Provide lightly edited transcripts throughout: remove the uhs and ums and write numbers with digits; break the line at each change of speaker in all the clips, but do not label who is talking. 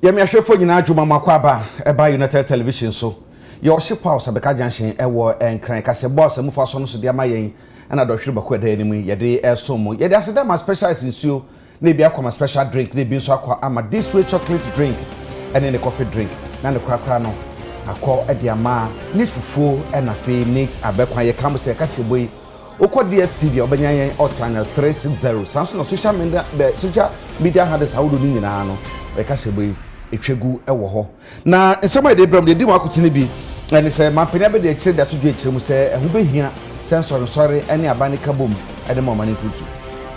Yemi ahwefo nyina adwuma makwaba eba United Television so. Your ship house abeka junction ewo enkran kase boss amufa so no so de amayen na dohwere bako da animu yede esomo yede aseda ma specials nsuo na bia akwa special drink na bi nso akwa ama this way chocolate drink and then the coffee drink na ne krakra no akọ ede ama ni fufuo na fe neat abekwan ye kam se kase boy okọ DSTV obanyan o channel 360 sanso na social media handles hawdo ni nyina no e kase boy etwegu ewo ho na nsema de bram de di wakuti ne bi ene se mampenya be de ekire de to dwe ekire mu se ehu behia sensor ene abane kabom ene mama ne tutu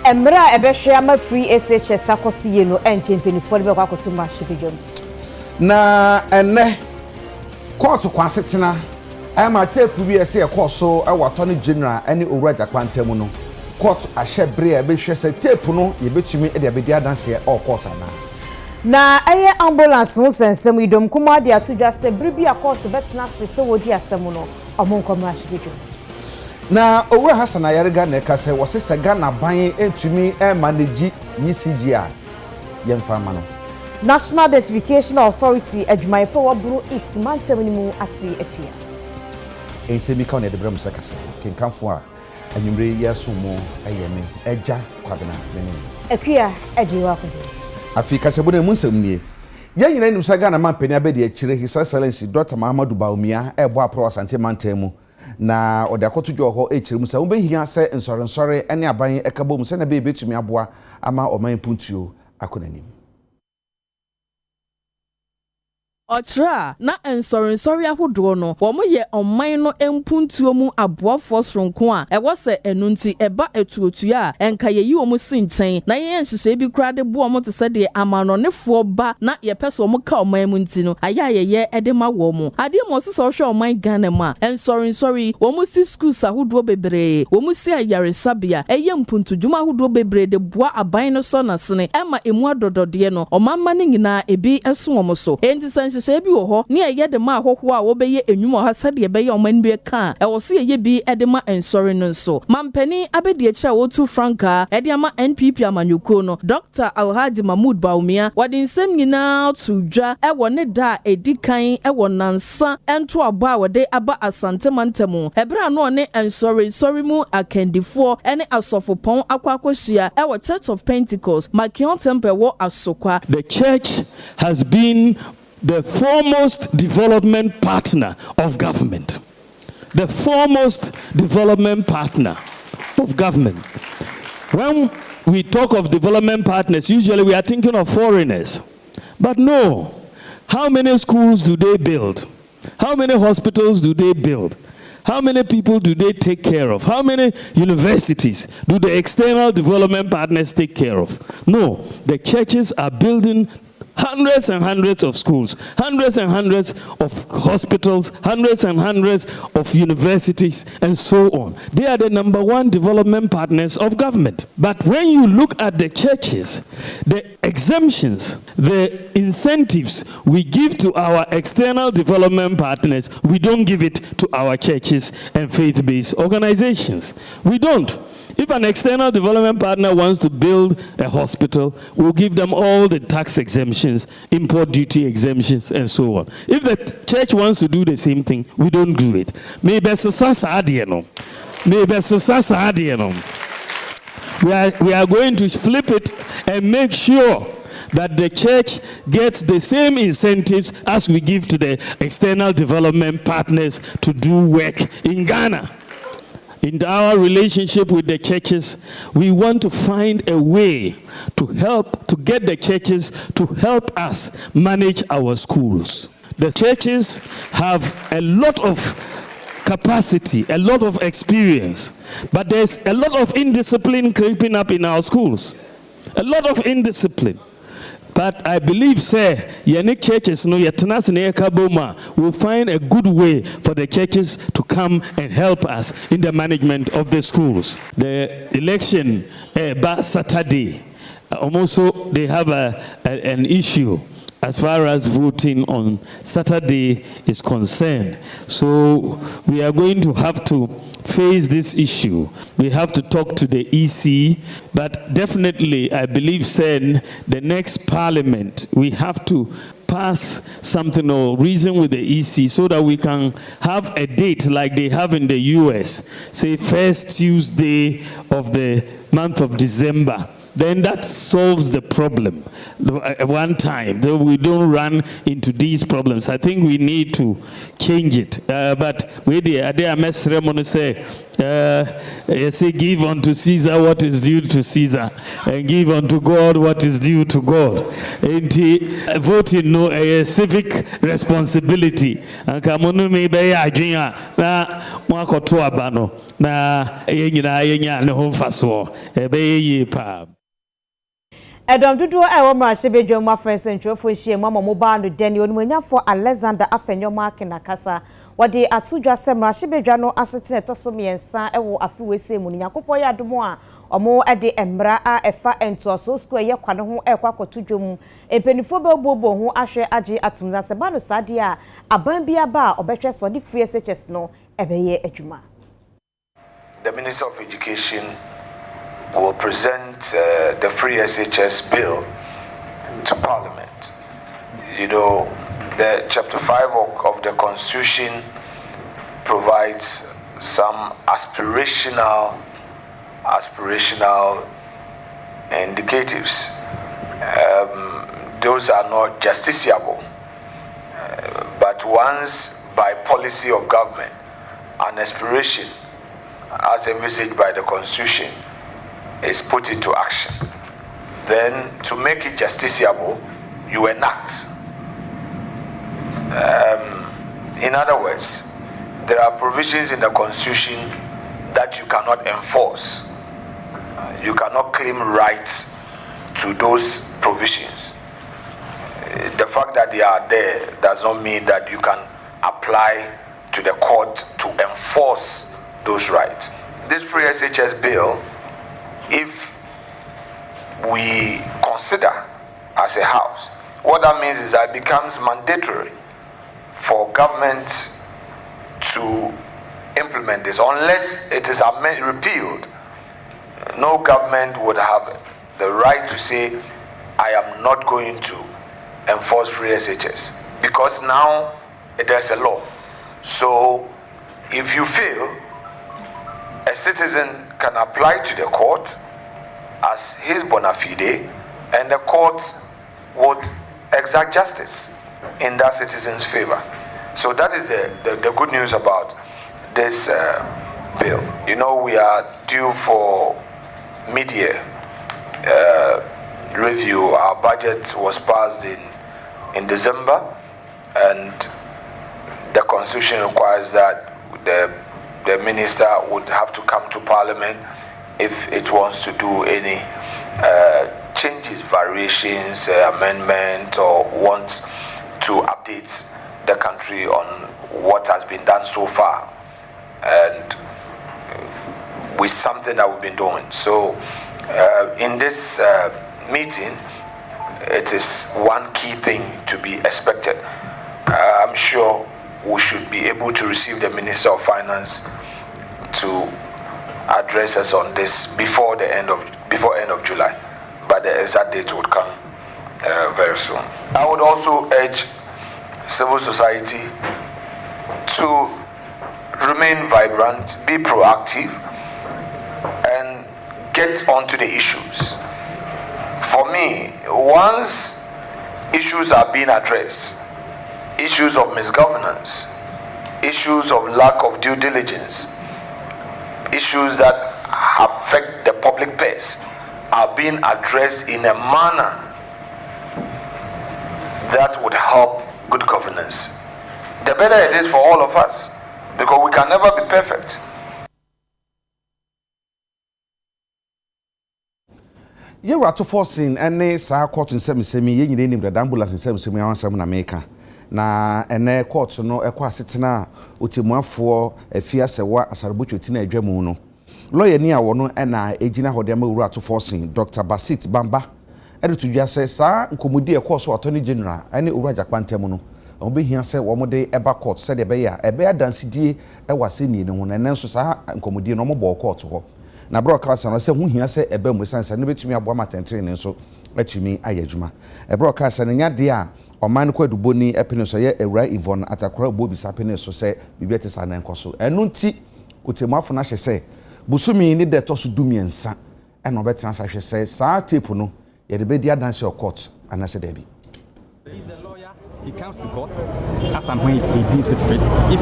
emra ebehwe ama free SHS akoso ye no enchempenifo be kwa koto ma hibedwom
na ene court kwasetena ama tape bi ese ekoso ewatoni general ene owuraja kwantemu no court ahye bre ebehwe se tape no ye betumi e de abedi adanse e court
na aye ambulance wo sensem idom kuma de atodwa se bribi court betena se wodi asem no omonkom ahibedwom
na owura Hassan Ayarega na ka se wose Ghana ban entumi manage ECG a yemfa ma no
National Identification Authority adwumayefo waburu East Mantem ni mu ati etua
ensemi ka na de bram se kase kenkanfo a anwumre yeso mo ayeme eja kwabena nene
ekua ejiwa kodo
Afrika se bona mu nsam nie ya nyina nim Ghana mampani abedi akire His Excellency Dr. Mahamadou Bawumia ebo apro Asante Mantem na ode akotudwo ho ekire mu sa wo behia se nsore ene aban ekabom se na be betumi aboa ama oman puntuo akonanim
Otra na ensori ahodo no wo mo ye oman no empuntuo mu aboafo soronko a ewo se enunti eba etuotu a enka yeyi wo mo sinchen na ye nhihye bi kura de bo mo te se de amanonefo ba na ye pese wo ka oman mu nti no ayayeye ede ma wo mo ade mo se so hwe oman Ghana ma ensori wo mo si schools ahodo bebre wo mo si ayaresabia eye mpuntudwuma ahodo bebre de boa aban no so na sene ema emu adodode no omamma ne nyina ebi eso wo mo so enti sebi wo ho ne ye de ma ahoho a wo beye enwuma ha sade beye oman bi ka e wo se ye bi e de ma ensori no so mampani abedi akira wo tu franka e de ama NPP amanyuko no Dr. Alhaji Mahmoud Bawumia wadi nsem nyina tudwa e wo ne da edikan e wo nansa ento aba wode aba Asante Mantem e bra no ne ensori mu akandifo ene asofopon akwakohia e wo Church of Pentecost Makion Temple wo Asokwa.
The church has been the foremost development partner of government. The foremost development partner of government. When we talk of development partners, usually we are thinking of foreigners. But no. How many schools do they build? How many hospitals do they build? How many people do they take care of? How many universities do the external development partners take care of? No. The churches are building hundreds and hundreds of schools, hundreds and hundreds of hospitals, hundreds and hundreds of universities, and so on. They are the #1 development partners of government. But when you look at the churches, the exemptions, the incentives we give to our external development partners, we don't give it to our churches and faith-based organizations. We don't. If an external development partner wants to build a hospital, we'll give them all the tax exemptions, import duty exemptions, and so on. If the church wants to do the same thing, we don't do it. We are going to flip it and make sure that the church gets the same incentives as we give to the external development partners to do work in Ghana. In our relationship with the churches, we want to find a way to get the churches to help us manage our schools. The churches have a lot of capacity, a lot of experience, but there's a lot of indiscipline creeping up in our schools. A lot of indiscipline. But I believe, sir, Yannick churches no yetnas kaboma will find a good way for the churches to come and help us in the management of the schools. The election Saturday, also they have an issue as far as voting on Saturday is concerned. So we are going to have to face this issue. We have to talk to the EC, but definitely I believe, the next parliament, we have to pass something or reason with the EC so that we can have a date like they have in the US, say first Tuesday of the month of December. Then that solves the problem one time. Though we don't run into these problems. I think we need to change it. But we there are ceremony say, give unto Caesar what is due to Caesar, and give unto God what is due to God. And voting no a civic responsibility. And kamono me be adwin na mwakoto abano na yenya ne ho faso e be yi pa.
Edom dudu ewo ma shebedwo ma friends ntwofo hie mama mobile no deni onumanyafo Alexander Afenyo mark na kasa wode atudwa semra shebedwa no asetene toso miensa ewo afiwese mu nyakopo ya domo a omo ede emra a efa entoso school ye kwano ho ekwa kotudwom empenifo be obobo ho ahwe age atumza se ba no sade a aban bia ba obetwe so de free SHS no ebeye adwuma.
The Minister of Education will present the free SHS bill to Parliament. You know, the Chapter 5 of the Constitution provides some aspirational indicatives. Those are not justiciable. But once by policy of government, an aspiration as envisaged by the Constitution is put into action, then to make it justiciable, you enact. In other words, there are provisions in the Constitution that you cannot enforce. You cannot claim rights to those provisions. The fact that they are there does not mean that you can apply to the court to enforce those rights. This free SHS bill, if we consider as a house, what that means is that it becomes mandatory for government to implement this. Unless it is repealed, no government would have the right to say, I am not going to enforce free SHS, because now there's a law. So if you fail, a citizen can apply to the court as his bona fide, and the court would exact justice in that citizen's favor. So that is the good news about this bill. You know, we are due for mid-year review. Our budget was passed in December, and the Constitution requires that the minister would have to come to Parliament if it wants to do any changes, variations, amendment, or wants to update the country on what has been done so far, and with something that we've been doing. So in this meeting, it is one key thing to be expected. I'm sure we should be able to receive the Minister of Finance to address us on this before end of July, but the exact date would come very soon. I would also urge civil society to remain vibrant, be proactive, and get onto the issues. For me, once issues are being addressed, issues of misgovernance, issues of lack of due diligence, issues that affect the public purse are being addressed in a manner that would help good governance, the better it is for all of us, because we can never be perfect.
You were to forcing any sa court in semi ye nyine nim the ambulance in semi ansem na meka na ene court no ekwa setena otimuafo afia sewa asarbucho tina adwamu no lawyer ni awo no na ejina hode ma wura to forcing Dr. Basit Bamba edutudwa se sa nkomudi ekọ so attorney general ene owura jakpantem no obehia se wo mode eba court se de be ya ebe adansidie ewase ni ne ho na nenso sa nkomudi no mo bo court ho na broadcast no se hu hia se ebe mu sansa no betumi aboa matentre ne so atumi ayadwuma broadcast no nya de a ɔman ko aduboni epene so ye ewura Yvonne Atakora bo bisa pene so se bibiete sa na enkoso enu nti otemafo na hye busumi ni de to so dumiensa e no betena sa hye se sa tape no ye de bedi adanse o court anase debi.
He's a lawyer. He comes to court as and when he deems it fit. If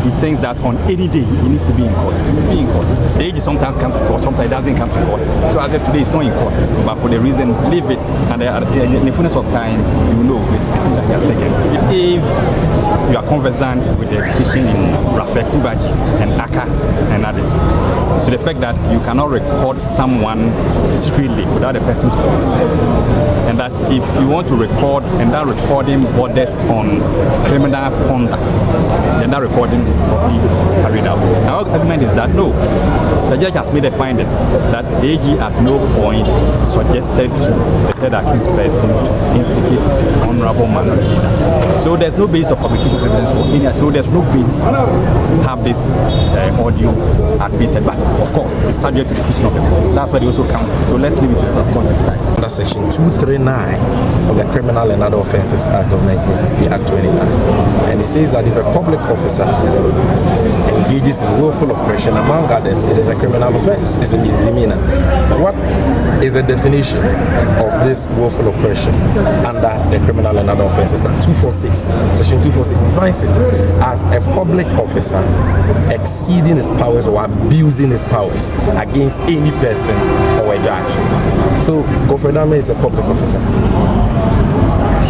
he thinks that on any day he needs to be in court, he will be in court. The AG sometimes comes to court, sometimes doesn't come to court. So as of today, it's not in court. But for the reason, leave it, and in the fullness of time, you know this decision he has taken. If you are conversant with the decision in Rafael Kubaji and Aka and others, to the fact that you cannot record someone discreetly without the person's consent, and that if you want to record and that recording borders on criminal conduct, then that recording is properly carried out. Our argument is that no, the judge has made a finding that the AG at no point suggested to the third accused person to implicate the honorable man of leader. So there's no basis of fabrication of evidence for any. So there's no basis to have this audio admitted. But of course, it's subject to the decision of the court. That's why they also count. So let's leave it to the court to decide.
Under Section 239 of the Criminal and Other Offences Act of 1960, Act 29, and it says that if a public officer engages in willful oppression, among others, it is a criminal offense. It's a misdemeanor. So what is the definition of this willful oppression under the Criminal and Other Offences Act? 246, Section 246 defines it as a public officer exceeding his powers or abusing his powers against any person or a judge. So Godfrey Dame is a public officer.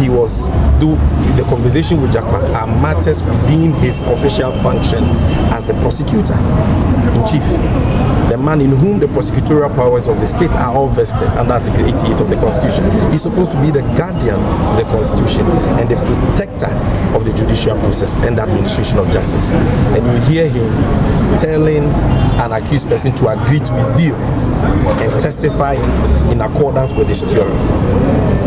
He was the conversation with Jackman are matters within his official function as the prosecutor in chief, the man in whom the prosecutorial powers of the state are all vested under Article 88 of the Constitution. He's supposed to be the guardian of the Constitution and the protector of the judicial process and the administration of justice. And you hear him telling an accused person to agree to his deal and testify in accordance with his theory.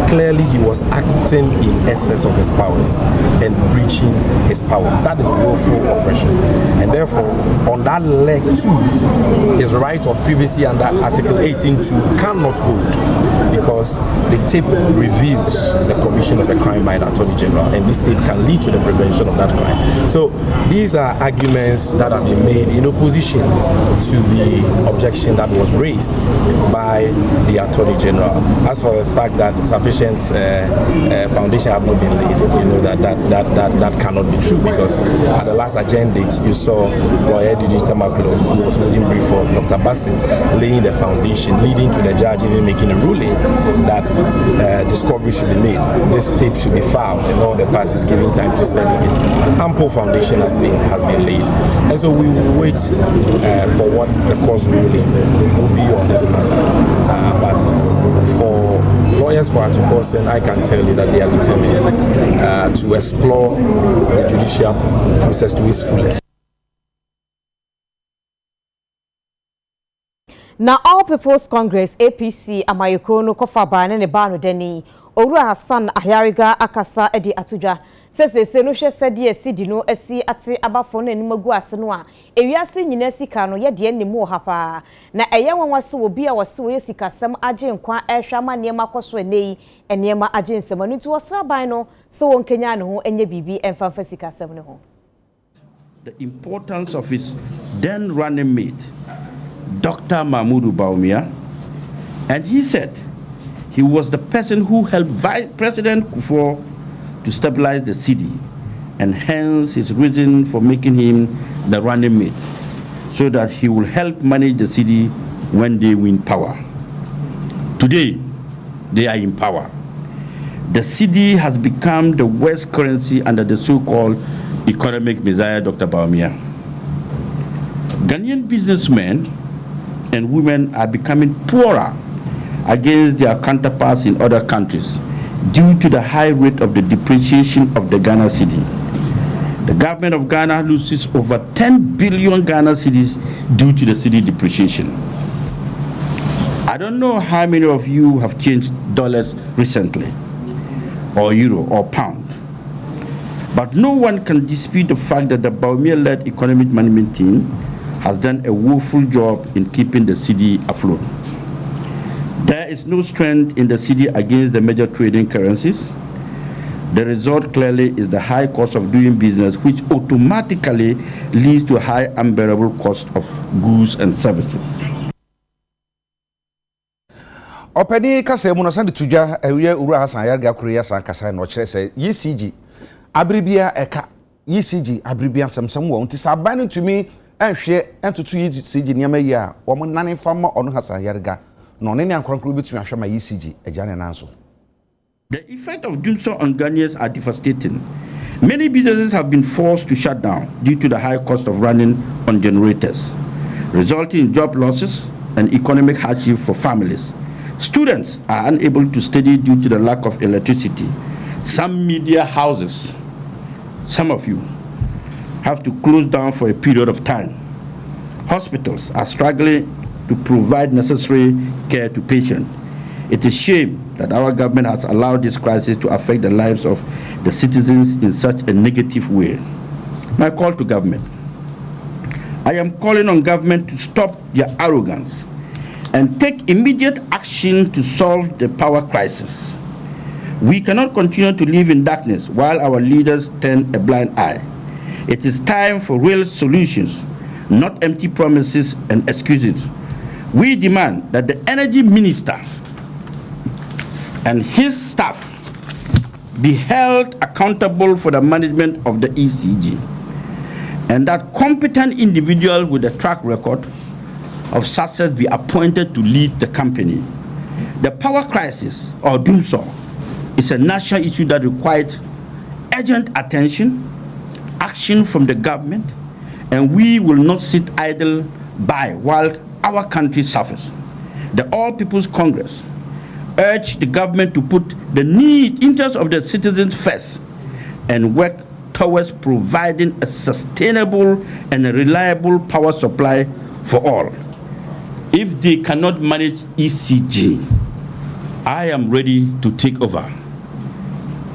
Clearly, he was acting in excess of his powers and breaching his powers. That is willful oppression. And therefore, on that leg too, his right of privacy under Article 18.2 cannot hold, because the tape reveals the commission of a crime by the Attorney General, and this tape can lead to the prevention of that crime. So these are arguments that have been made in opposition to the objection that was raised by the Attorney General. As for the fact that sufficient foundation have not been laid, you know that cannot be true, because at the last agenda you saw lawyer Didi Tamaklo, who was holding brief for Dr. Bassett, laying the foundation, leading to the judge even making a ruling that discovery should be made, this tape should be filed, and all the parties giving time to study it. Ample foundation has been laid, and so we will wait for what the court's ruling will be on this matter. But for lawyers for Artiforcing, I can tell you that they are determined to explore the judicial process to its fullest.
Na All People's Congress APC amayeko no kofa bane ne ba no dani Owura Hassan Ahyariga akasa edi atudwa sesese no hwe sede asidi no asi ate abafo no animagu ase no a ewiase nyina sika no ye de animu hapa na eye wanwase obi a wase wo sikasem age nkwa ehwa ma niema koso enei eniema age nsem no nti wosra ban no se won kenya ne ho enye bibi emfanfa sikasem ne ho.
The importance of his then running mate, Dr. Mahmoud Bawumia, and he said he was the person who helped Vice President Kufuor to stabilize the city, and hence his reason for making him the running mate, so that he will help manage the city when they win power. Today, they are in power. The city has become the worst currency under the so-called economic messiah, Dr. Bawumia. Ghanaian businessmen and women are becoming poorer against their counterparts in other countries due to the high rate of the depreciation of the Ghana cedi. The government of Ghana loses over 10 billion Ghana cedis due to the cedi depreciation. I don't know how many of you have changed dollars recently, or euro, or pound, but no one can dispute the fact that the Bawumia-led economic management team has done a woeful job in keeping the cedi afloat. There is no strength in the cedi against the major trading currencies. The result clearly is the high cost of doing business, which automatically leads to a high unbearable cost of goods and services.
Openi kasa mu no sande tudwa ewe uru Hassan Yarga Korea san kasa no kire se ECG abribia eka ECG abribia samsam wo nti saban no tumi enhwe entutu ECG niam yi a wo mo nane fama ono Hassan Yarga no ne ankonkro betumi ahwe ma ECG ejane nanso.
The effect of doing so on Ghanaians are devastating. Many businesses have been forced to shut down due to the high cost of running on generators, resulting in job losses and economic hardship for families. Students are unable to study due to the lack of electricity. Some media houses, some of you, have to close down for a period of time. Hospitals are struggling to provide necessary care to patients. It is a shame that our government has allowed this crisis to affect the lives of the citizens in such a negative way. My call to government. I am calling on government to stop their arrogance and take immediate action to solve the power crisis. We cannot continue to live in darkness while our leaders turn a blind eye. It is time for real solutions, not empty promises and excuses. We demand that the energy minister and his staff be held accountable for the management of the ECG, and that competent individuals with a track record of success be appointed to lead the company. The power crisis, or doomsday, is a national issue that requires urgent attention, action from the government, and we will not sit idle by while our country suffers. The All People's Congress urge the government to put the interests of the citizens first and work towards providing a sustainable and a reliable power supply for all. If they cannot manage ECG, I am ready to take over,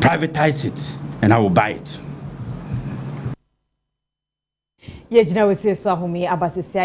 privatize it, and I will buy it.
Yejina we say so ahumi abasisi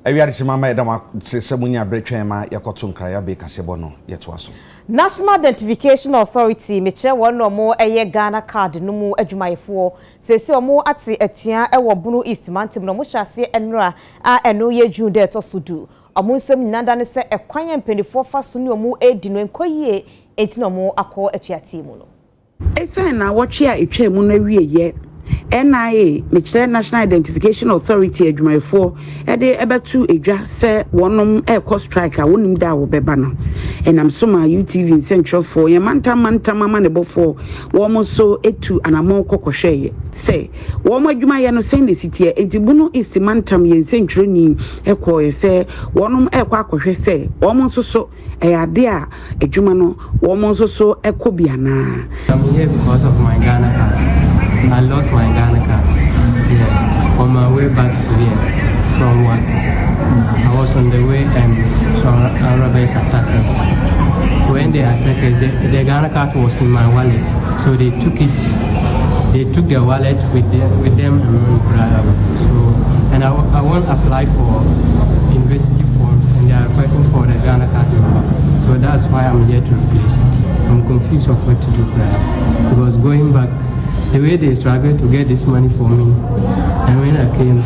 Ewi ade mama edama se munya bretwen ma yakoto nkraya be kasebo no yeto aso.
National Identification Authority meche wono mo eye Ghana card no mu adwumayefo sese omo ate atua ewo Bunu East Mantem no mo hyase enra a eno ye June de to sudu omo nsem nyanda ne se ekwan empenifo fa so ne omo edi no enkoyie enti no mo akọ atuate mu no
esa na wotwe a etwa mu na wieye NIA meche National Identification Authority adwumayefo ede ebetu edwa se wonom ekọ strike a wonim da wo beba no enam so ma UTV Central for ye mantam mama ne bofo wo so etu anamon kokohweye se wo adwumaye no send city enti Bunu East mantam ye Central ni ekọ ye se wonom ekọ akohwe se wo so ade a adwuma no wo so ekọ biana.
I'm here because of my Ghana card. I lost my Ghana card on my way back to here from work. I was on the way and some robbers attacked us. When they attacked us, the Ghana card was in my wallet, so they took it. They took the wallet with them and I want to apply for university forms and they are requesting for the Ghana card number. So that's why I'm here to replace it. I'm confused of what to do because going back, the way they struggled to get this money for me, and when I came,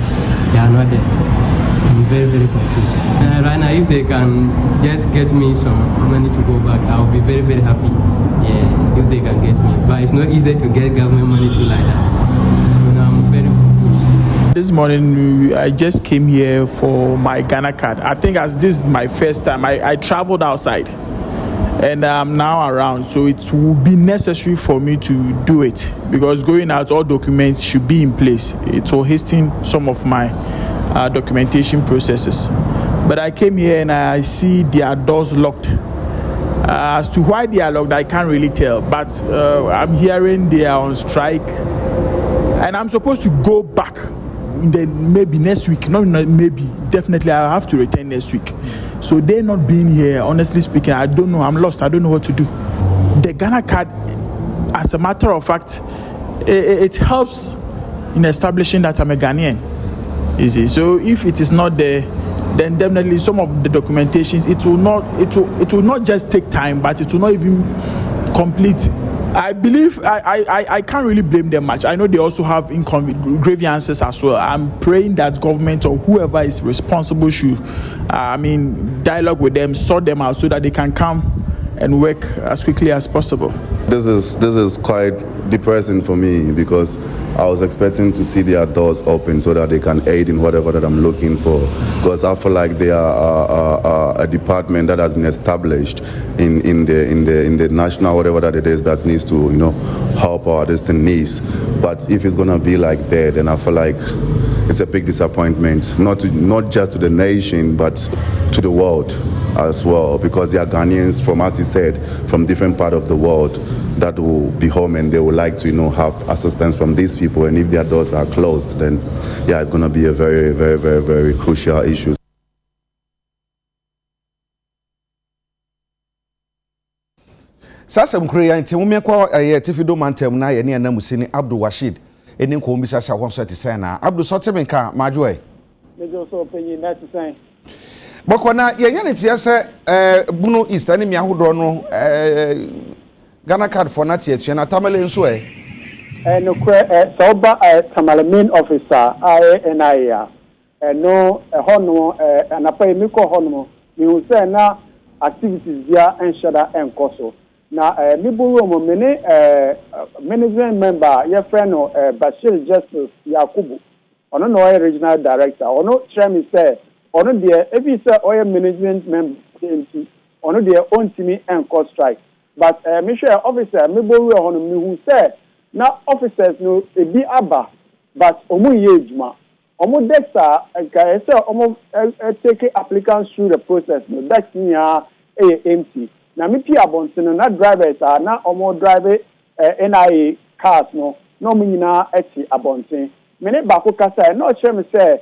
they are not there. I'm very, very confused. Right now, if they can just get me some money to go back, I'll be very, very happy. Yeah, if they can get me. But it's not easy to get government money to like that. So now I'm very confused.
This morning, I just came here for my Ghana card. I think as this is my first time, I traveled outside. And I'm now around, so it will be necessary for me to do it because going out, all documents should be in place. It will hasten some of my documentation processes. But I came here and I see their doors locked. As to why they are locked, I can't really tell. But I'm hearing they are on strike, and I'm supposed to go back. Then maybe next week, not maybe, definitely I'll have to return next week. So they're not being here, honestly speaking, I don't know, I'm lost, I don't know what to do. The Ghana card, as a matter of fact, it helps in establishing that I'm a Ghanaian, you see. So if it is not there, then definitely some of the documentations, it will not just take time, but it will not even complete. I believe I can't really blame them much. I know they also have grievances as well. I'm praying that government or whoever is responsible should, dialogue with them, sort them out so that they can come and work as quickly as possible.
This is quite depressing for me because I was expecting to see their doors open so that they can aid in whatever that I'm looking for. Because I feel like they are a department that has been established in the national whatever that it is that needs to help our distant needs. But if it's gonna be like that, then I feel like it's a big disappointment, not just to the nation but to the world as well, because they are Ghanaians from, as he said, from different part of the world that will be home and they would like to have assistance from these people, and if their doors are closed, then yeah, it's going to be a very, very, very, very crucial issue.
Sasa mkriya nti mumekwa tifido mantem na ye ne anamusini Abdul Rashid eni ko mbisa sha wonso te na Abdul Sotemenka majwe
mejo so penyi na te sen
bokona yenya ne tie se Bunu East ani mi ahodo no Ghana card for na tie tue na tamale nso
no kwe soba tamale main officer NIA no hono anapa mi ko hono mi hu se na activities dia enshada enkoso na mi buru mo mene management member your friend Bashir Justice Yakubu ono no regional director ono chairman say ono de every say oil management member ono de on timi enco strike but me sure officer me buru hono mi hu say na officers no ebi aba but omo ye ejuma omo dexa ka say omo take applicants through the process no that's nya empty na me pia bonsen na drivers are na omo drive NIA cars no mo nyina echi abonten me ne bako kasa na o chere me say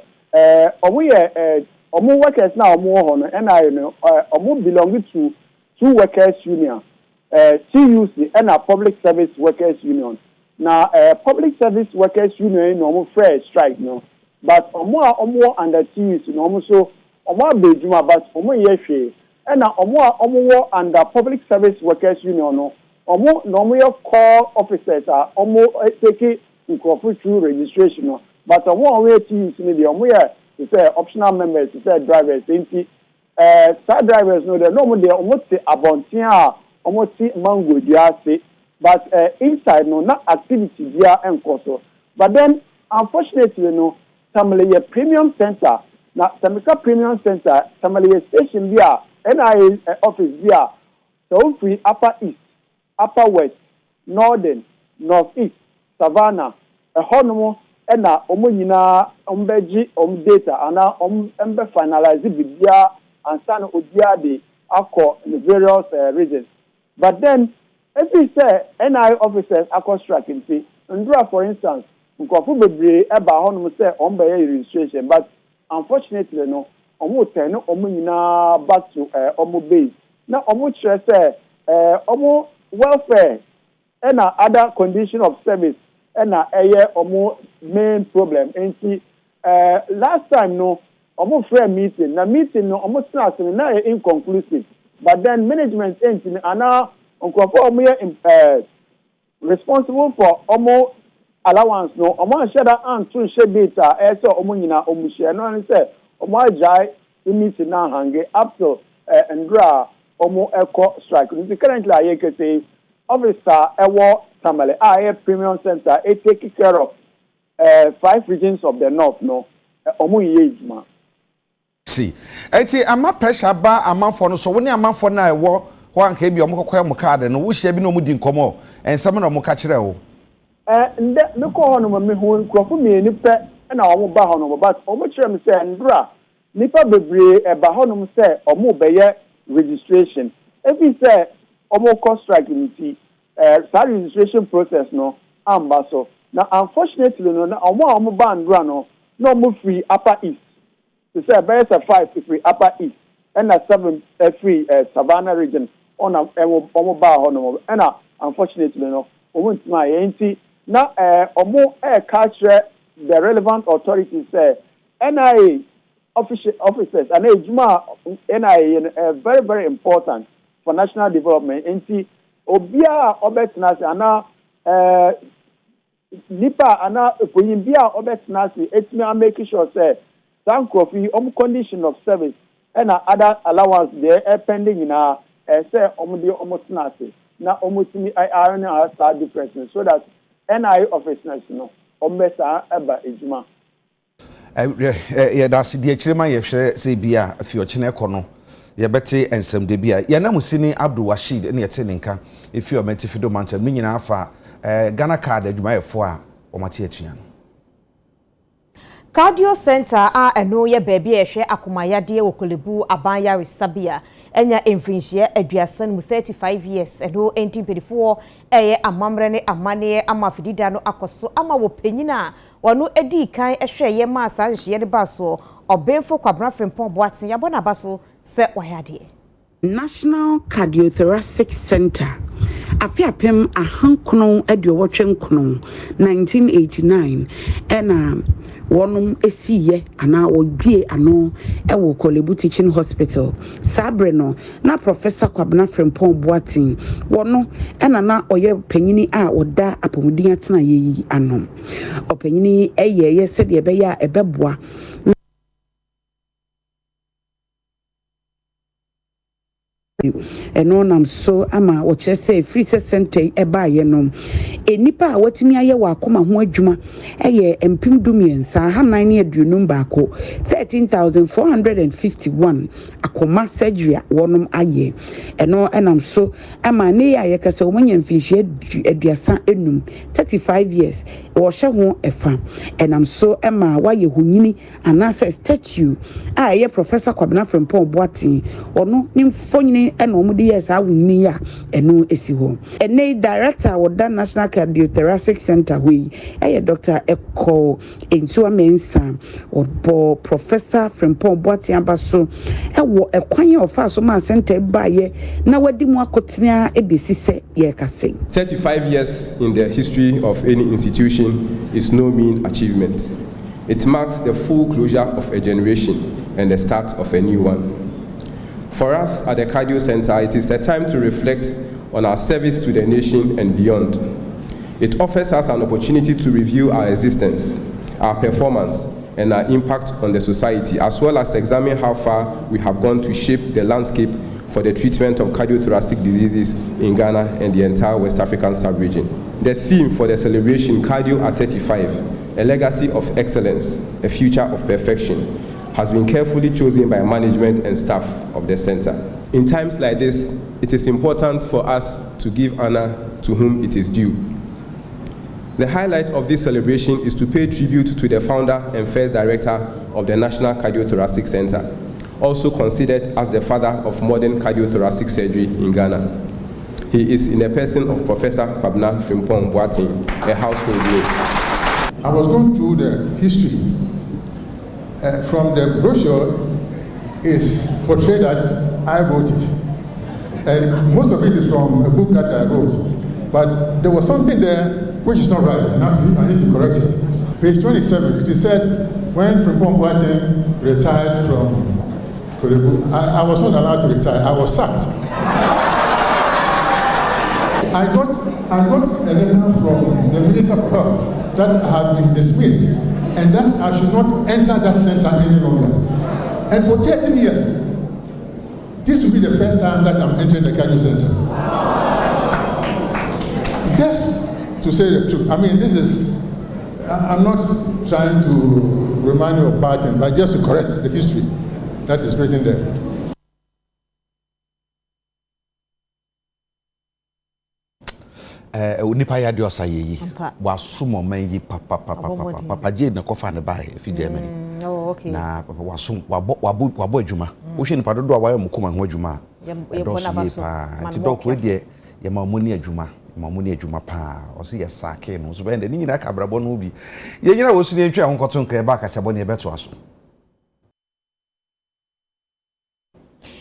omo ye omo workers na omo ho no NIA no omo belong to two workers union TUC and a public service workers union na public service workers union no omo fair strike no but omo under TUC no omo so omo abedwuma but omo ye hwe na omo under public service workers union no omo ye call officers omo take through registration no but omo we teams me dey omo ye say optional members say drivers enti star drivers no dey no mo dey omo te abontin omo ti mango dia say but inside no na activity dia enkoso but then unfortunately no tamale premium center na Tamika Premium Center tamale station bia NIA office bia so free upper east upper west northern northeast savannah honomo na omo nyina ombeji data ana embe finalize bibia ansa na odia de akọ in various regions but then if we say NIA officers across tracking see ndura for instance nkofo bebre eba honomo say ombe registration but unfortunately no omo ten omo nyina back to omo base na omo chere say omo welfare and other condition of service and omo main problem enti last time no omo free meeting na meeting no omo start na inconclusive but then management enti ana onkofo omo responsible for omo allowance no omo sheda antu she data so omo nyina omo share no an say omo ajai meeting na hange up to ndra omo eco strike no currently aye ke say officer ewo tamale aye premium center take care of 5 regions of the north no omo yejuma
see enti ama pressure ba amanfo no so woni amanfo na ewo ho anka bi omo kokoy mo card no wo hia bi no mo di nkomo ensam na mo ka kire wo
nde me ko hono me ho nkrofo me ni pe na omo ba hono but omo kire me say ndra nipa bebre ba hono say omo beye registration if you say omo cost strike nti that registration process no amba so now unfortunately no omo ba ndra no omo free upper east to say better 5 free upper east and 7 free savannah region on omo ba hono and unfortunately no omo ntima yenti na omo catch the relevant authorities say NIA officers and ejuma NIA very very important for national development enti obia obetnasi ana nipa ana epoyimbia obetnasi etimi make sure say sankofi condition of service and other allowance there pending in say omotnasi na omotimi iron star difference so that NIA officers no omesa eba ejuma
ye da se die kirema ye hwe se bia afi ochine ekono ye bete ensem de bia ye na musini Abdul Rashid ne yete ninka efi o menti fido manta minyina afa Ghana card adwuma yefo a o mate atua
Cardio Center eno ye baby ehwe akomayade wokolebu abanyare sabia enya emfinhye aduasan mu 35 years eno 1924 eye amamre ne amane amafidida no akoso ama wo panyina wonu edi kan ehwe ye ma sanhye de baso obenfo kwabra frempon boatin yabona baso se wayade
National Cardiothoracic Center afiapem ahankono aduowotwenkono 1989 ena wonum esiye ana odwie ano ewo Kolebu Teaching Hospital sabre no na Professor Kwabena Frempon Boatin wono ena na oye panyini a oda apomudin atena yeyi ano opanyini eye sede ebeya ebeboa eno nam so ama wo kire say free center eba ye no enipa a watimi aye wa akoma ho adwuma eye empim dumiensa ha nan ne adunum baako 13451 akoma surgery wonum aye eno enam so ama ne ya ye kase wo manya mfinhie aduasa enum 35 years wo hye ho efa enam so ema wa ye hunyini anasa statue a ye Professor Kwabena Frempon Boatin ono ni mfonyini ena omudi yes awuni ya eno esi ho ene director of the National Cardiothoracic Center we Dr. Eko Entua Mensa or Professor Frempon Boatin abaso ewo ekwan ofa so ma center ba ye na wadi mu akotena ebesi se ye kase
35 years in the history of any institution is no mean achievement. It marks the full closure of a generation. and the start of a new one. For us at the Cardio Center, it is a time to reflect on our service to the nation and beyond. It offers us an opportunity to review our existence, our performance, and our impact on the society, as well as examine how far we have gone to shape the landscape for the treatment of cardiothoracic diseases in Ghana and the entire West African sub-region. The theme for the celebration, Cardio at 35, a legacy of excellence, a future of perfection, has been carefully chosen by management and staff of the center. In times like this, it is important for us to give honor to whom it is due. The highlight of this celebration is to pay tribute to the founder and first director of the National Cardiothoracic Center, also considered as the father of modern cardiothoracic surgery in Ghana. He is in the person of Professor Kwabena Frimpong Boateng, a household name.
I was going through the history. From the brochure is portrayed that I wrote it. And most of it is from a book that I wrote. But there was something there which is not right, and I need to correct it. Page 27, it is said, when Frimpong Boateng retired from Korebu, I was not allowed to retire, I was sacked. I got a letter from the Minister for Health that I had been dismissed and that I should not enter that center any longer. And for 13 years, this will be the first time that I'm entering the cardio center. Just to say the truth, I mean, I'm not trying to remind you of bad things, but just to correct the history that is written there.
Nipa ya de osa yeyi wa sumo man yi papa je na kofa ne bae fi Germany.
Oh, okay.
Na papa wa sum wabo adwuma. Wo hwe nipa dodo a wa yam kuma ho adwuma. Ya do so ye pa. Ti do ko de ya ma muni adwuma pa. O so ye sake no so be ni nyina ka brabo no bi. Ye nyina wo su ne ntwa ho koto nka e ba kasabo ne e beto aso.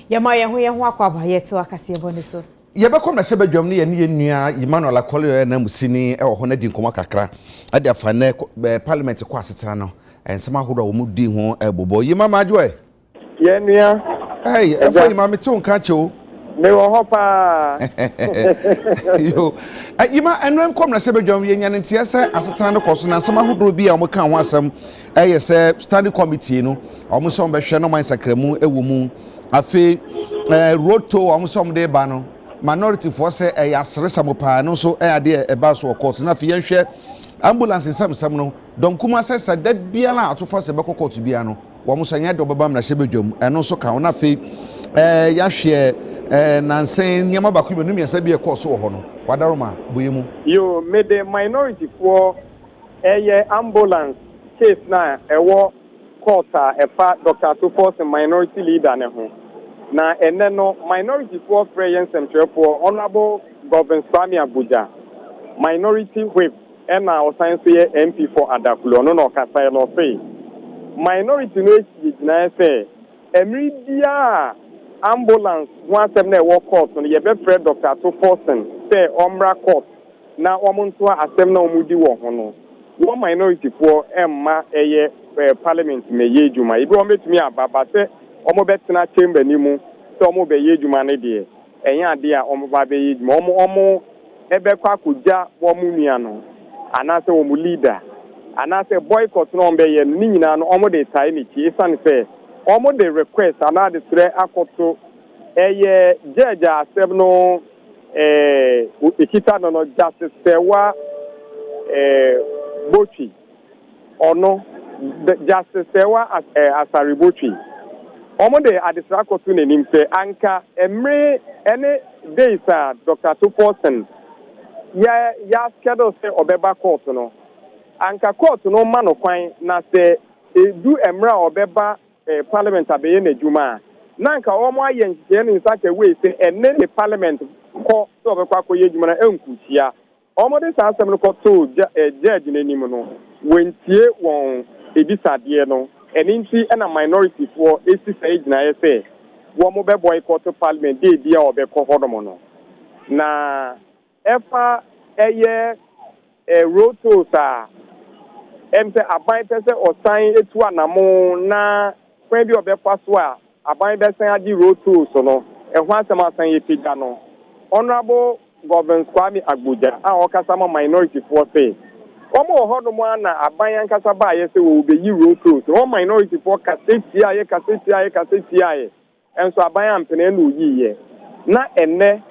Ya ma ye ho akwaba ye to akase ebo ne so.
Yebeko na sebe dwom ne ye ne nua Emmanuel Akole na musini e wo ho na di nkoma kakra ade afa na parliament kwa asetena no ensema hodo wo mu di ho ebobo yima majoe
ye nua
efa yima mete nka chewo
me wo ho pa
yo yima enwem kom na sebe dwom ye nya ne tie se asetena ne koso na ensema hodo bi a mo kan ho asem eye se standing committee no o mo so behwe no man sakramu ewo mu afi roto o mo so de ba no minority for say asre samopa no so ade e ba so court na fi yenhwe ambulance sam no don kuma sesa da bia na atofo se be court bia no wo mo sanya do baba na hyebedwam eno so ka na fi ya hwe nansen nyama ba ku be no miesa bia court so ho no wadaroma boyemu
yo me the minority for ambulance case na ewo court efa Dr. Tufos minority leader ne ho na eneno minority for friends and for honorable Governor Swami Abuja minority whip and our science MP for Adakulo no kasa no say minority no is say emidia ambulance one seven work court no ye be Fred Dr. Tofosen say omra court na omonto asem na omudi wo ho no one minority for emma parliament me ye juma ibi o metumi ababa say omo betina chamber ni mu so omo be ye djuma ne de eyan ade a omo ba be ye djuma omo ebe kwa kuja wo mu nua no anase wo mu leader anase boycott no be ye ni nyina no omo de tai ni chi isan say omo de request ana de sre akoto judge asem no ikita no justice sewa bochi ono justice sewa asari bochi omo de adisra kotu nenim se anka emre ene days Dr. Tuposen ya schedule se obeba court no anka court no ma no kwan na se edu emra obeba parliament abeye na juma na anka omo aye nhye ne nsaka we se ene ne parliament ko so obekwa ko ye juma na enkutia omo de sa asem no ko to judge nenim no wentie won ebisade no eninti na minority for esi stage na say wo mo be boycott parliament dey dia obekọ hodomo no na efa roto sa emse aban pese osan etu anamo na kwan bi obefa so a aban besan agi road tools no ehwan asem asan ye pida no honorable governor Kwame Agboja a okasa ma minority for say omo hodo mo na aban yankasa ba ye se wo be yi road tools o minority for kaseti aye enso aban ampene na oyiye na enne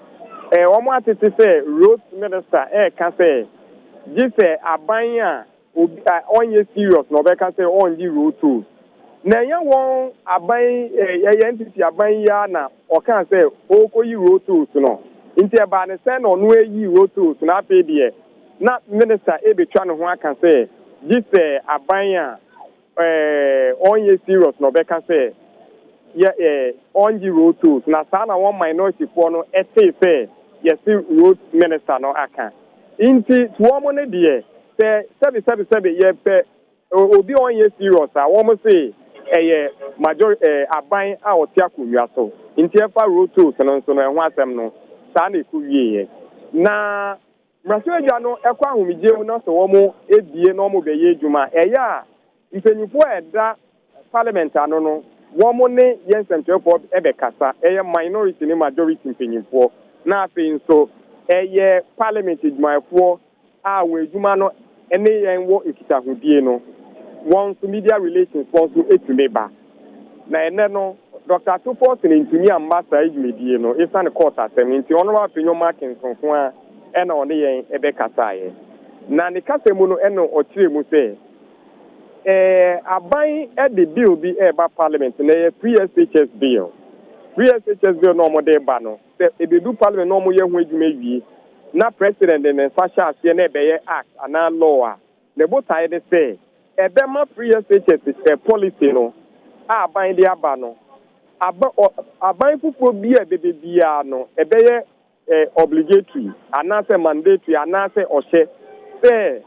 omo atete say road minister ka say gise aban a obi onye serious no be ka say on yi road tools na ye won aban entity aban ya na o kan say o ko yi road tools no nti e ba ne say no no yi road tools na pe de na minister ebetwa no ho aka say gise aban a onye serious no be ka say on the road tools na sa na one minority for no say yes road minister no aka inti tuomo ne de say ye pe obi on ye serious a wo mo say major aban a otia kunwa so inti e fa road tools no so no ehwo asem no sa na ekuwie na mrasoja no ekwa ahumije no so wo mo ebie no mo be ye adwuma eya mpenyifo eda parliament ano no woman ne yen central board ebe kasa eye minority ne majority mpenyimfo na afi nso eye parliament adwumayfo a we adwuma no ene yen wo ekitahudie no won so media relations for so etumeba na ene no Dr. Tupos ne ntumi ambassador adwumedie no esan court asem nti ono wa penyo marking sonko a ena one yen ebe kasa ye na ne kasa mu no eno okire mu se aban the bill be about parliament na pre-SHS bill no mo de ba no se ebedu parliament no mo ye ho adwuma wie na president ne fasha ase na ebeye act ana law a ne botae de say ebe ma pre-SHS policy no aban de aba no aban fufuo bi a bebe bia no ebeye obligatory ana say mandatory ana say ohye say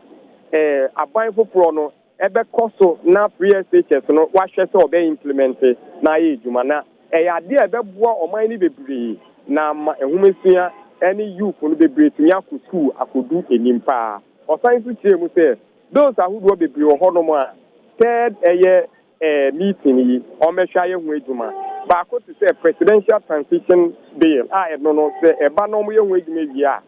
aban fufuo no ebe koso na pre-SHS no wa hwese obe implement na ye adwuma na ade ebe boa oman ni bebre na ma ehumesua any youth no bebre tumi akosu akodu enimpa osan su tie mu say those ahudo bebre ohonom a third meeting yi o mehwa ye hu adwuma ba ko to say presidential transition bill no say eba no mo ye hu adwuma wi a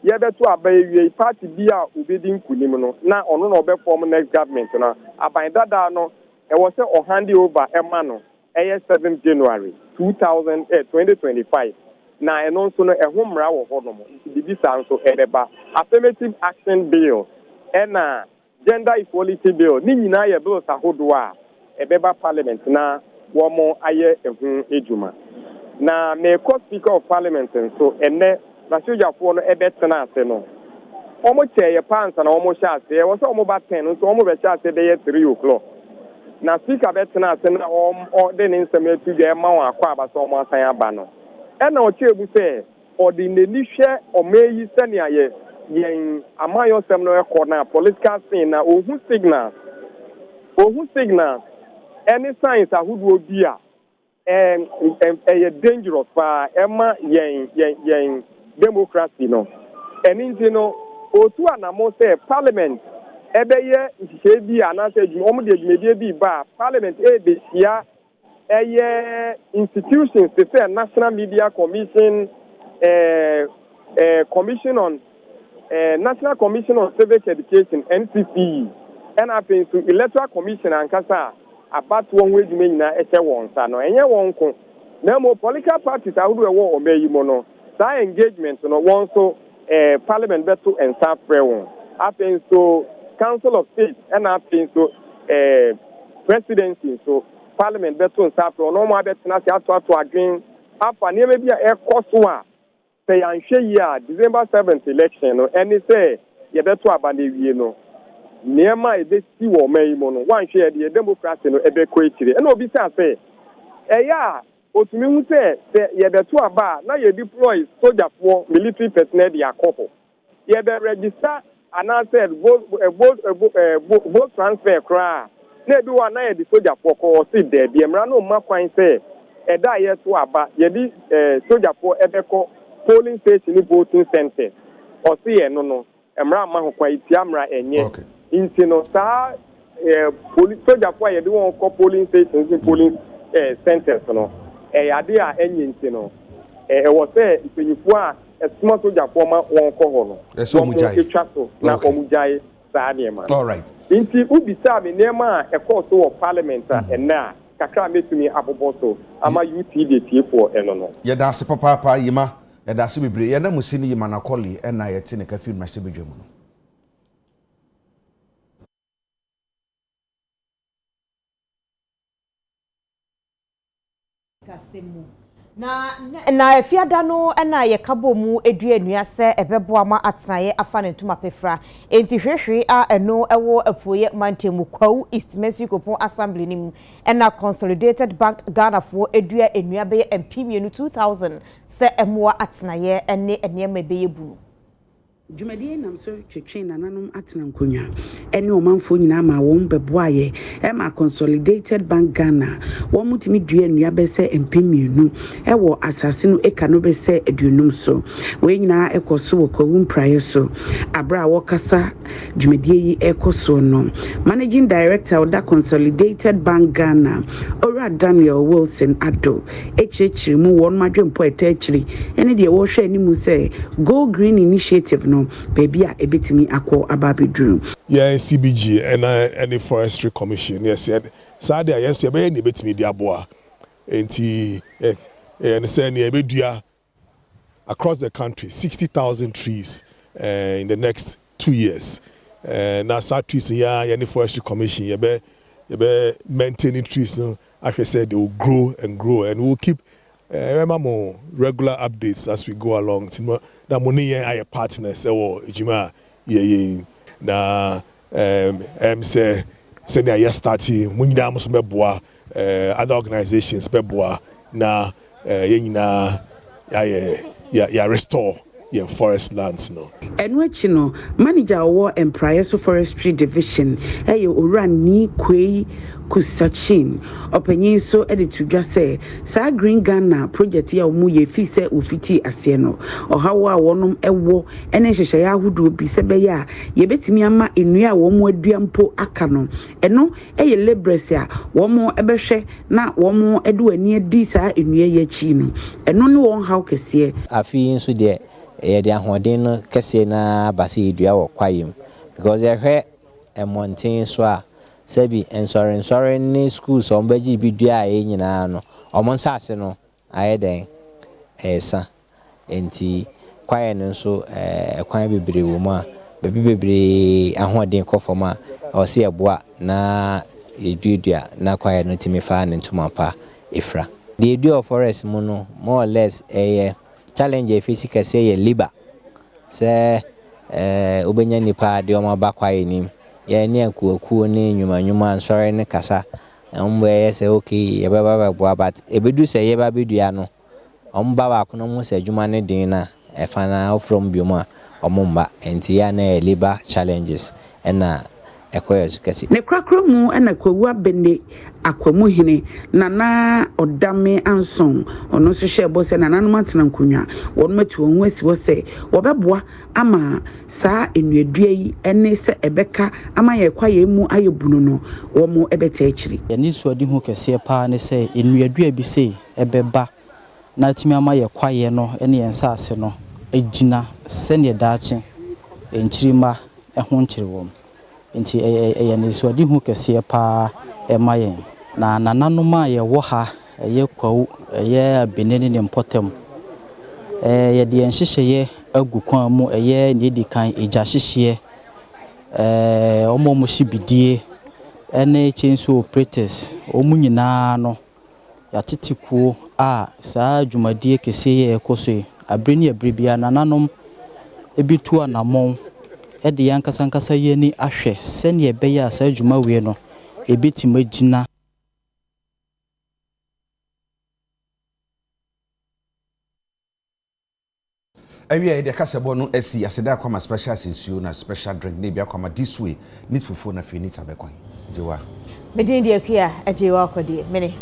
ye beto abaye party bi a obedi nkunim no na ono na obe form next government na aban dada no e was say o hand over ema no 7 January 2025 na eno nso no ehomra wo hono mo bibi sa nso ebeba affirmative action bill na gender equality bill ni nyina ye bills ahodo a ebeba parliament na wo mo aye ehun ejuma na me speaker of parliament nso enne na sojafo no ebetena ase no omo cheye pansa na omo sha ase e wo so omo ba 10 nso omo be sha ase dey 3 o'clock na speaker betena ase na o de ne nsem etu je ma wa akwa aba so omo asan aba no e na o chebu se o de ne ni hwe omo eyi se ne aye yen amayo sem no ekọ na political scene na ohu signal any signs ahudu obi a dangerous pa ema yen democracy no eninti no otu anamo say parliament ebeye nhye bi anase adwuma omo de adwumedie bi ba parliament be sia institutions say National Media Commission Commission on National Commission on Civic Education NCC and happen to Electoral Commission and kasa about one way adwuma nyina eche won sa no enye won ko na mo political parties ahudu ewo omeyi mo no sa engagement no won so parliament beto and staff prewon happen to council of state and happen to presidency so parliament beto and staff no mo abetena se ato again afa ne be bia ekoso a say anhwe yi December 7th election no any say ye beto abane wie no niema ebe si wo mai mo no wan hwe de democracy no ebe ko etire na obi say eya otumi hu say ye beto aba na ye deploy soldier for military personnel dia akofo ye be register announced vote transfer kra na ebi wa na ye di soldier for ko si de bi emra no ma kwan say eda ye to aba ye di soldier for ebe ko polling station voting center o si ye no emra ma ho kwa iti amra enye inti no sa police soldier for you don't call polling stations polling centers no ade a enyinti no was say mpanyifo a small soldier for ma won ko ho no
so mu jai
etwa so na omu jai saa ne ma
all right
nti ubisa me nema a court so parliament na kakra metumi abobo so ama UTD tie eno no
ye da se papa yima ye da se bebre ye na musini yima na koli na ye te ne ka film mahye bedwam no
kasemu na efiada no na ye kabo mu eduanua se ebeboa ma atenaye afa ne ntuma pefra enti hwehwe a eno ewo apoye mantemu kwawu East Mexico Assembly nim na Consolidated Bank Ghana for edua enua be empimienu 2000 se emoa atenaye ene enema be yebunu
Jumadi nam so twetwe nananom atena nkonya ene omanfo nyina ma won beboaye ma Consolidated Bank Ghana won mutimi dua nnua be se empemienu ewo asase no eka no be se aduonum so we nyina ekoso wokawum praye so abra wokasa jumadi yi ekoso no Managing Director of the Consolidated Bank Ghana Ora Daniel Wilson Ado echechiri mu won madwempo etechiri ene de wo hwe animu se Go Green Initiative no baby a ebetimi akọ ababedru
yeah CBG and the Forestry Commission yes said yes be na ebetimi di aboa enti and say na ebedua across the country 60,000 trees in the next 2 years na sa trees yeah the Forestry Commission you be maintaining trees no I said they will grow and we'll keep remember regular updates as we go along na money are partners or ejima ye na say na ya starting munyida mo so beboa other organizations beboa na ye nyina ya restore your forest lands no
enwechi no manager owo Emprayeso Forestry Division eyo Orani Kwei Kusachin opanyin so editudwa say sa Green Ghana project ya omu ye fi se ofiti ase no ohawo a wonom ewo ene hyehyɛ ya ahodo bi se be ya ye betimi ama enua a womu adua mpo aka no eno eye laborers a womu ebehwɛ na womu edu ani adi sa enua ye chi no eno ne won haw kese
afi nso de ye de ahoden no kese na base edua wo kwayem because ye hwɛ emonten so a sebi ensore ni schools on beji bidua e nyina no omon sase no ayeden esa enti kwaye no so kwan bebre wo ma bebre ahoden kofoma o se eboa na eduadua na kwaye no timifa ne ntumapa efra the edua of forest mu no more or less challenge physical say ye liba se obenya nipa de o ma ba kwaye ni ye ne akuakuo ne nyuma nsore ne kasa ombe ye say okay ye baba but ebedu say ye baba bedua no omba ba kono mu say adwuma ne din na efana from bioma omumba enti ya na labor challenges na ekoyesu kasi
ne kwakro mu na kwawu abene akwamu hene nana odame anson ono so hye bo se nana no matena nkonwa won matu won asi wo se wobeboa ama saa enuadua yi ene se ebeka ama ye kwaye mu ayebunu no wo mu ebeta akiri
yani so adi hu kese pa ne se enuadua bi se ebeba na timi ama ye kwaye no ene yensa ase no ejina se ne daache enchirima ehun nchiri wo nti yani so adi hu kese pa emayen na nananoma ye wo ha ye kwawu ye abenene ne mpotem ye de enhyehyeye agukwan mu ye ne di kan eja hyehye omo hibidie ene chenso operators omu nyina no ya titikuo a saa dwumadie kese ye ekoso abreni abrebia nananom ebitu anamon de yankasa ye ni ahwe sene ebeya saa dwumawe no ebetima gina
Awia de kasebo no asi aseda kwama special sensuo na special drink ne bia kwama this way need fufu na finita bekwan jewa
medin de akua ajewa akodi mene